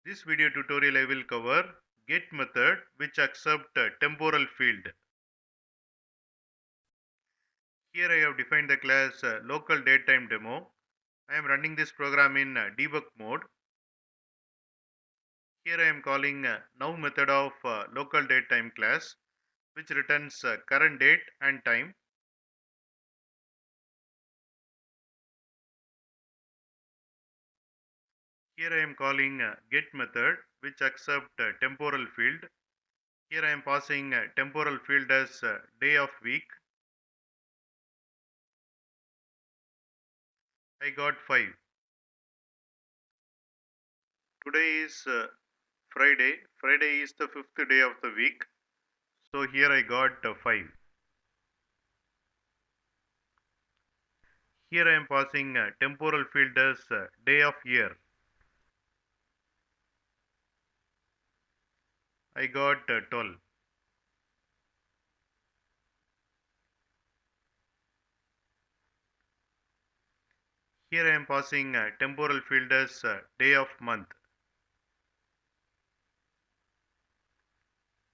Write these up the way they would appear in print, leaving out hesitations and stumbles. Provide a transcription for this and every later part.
This video tutorial I will cover get method which accept temporal field. Here I have defined the class LocalDateTime I am running this program in debug mode. Here I am calling now method of LocalDateTime class which returns current date and time. Here I am calling get method which accept temporal field. Here I am passing temporal field as day of week. I got 5. Today is Friday. Friday is the 5th day of the week. So here I got 5. Here I am passing temporal field as day of year. I got 12. Here I am passing temporal field as day of month.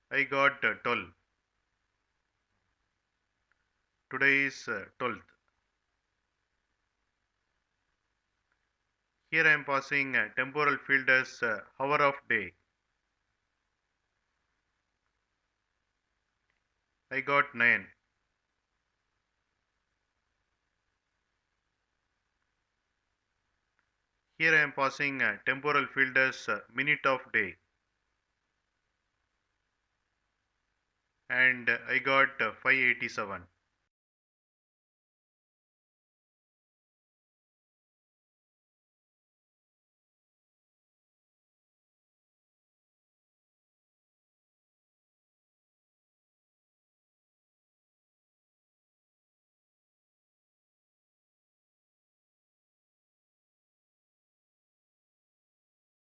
I got 12. Today is 12th. Here I am passing temporal field as hour of day. I got 9. Here I am passing temporal field as minute of day. And I got 587.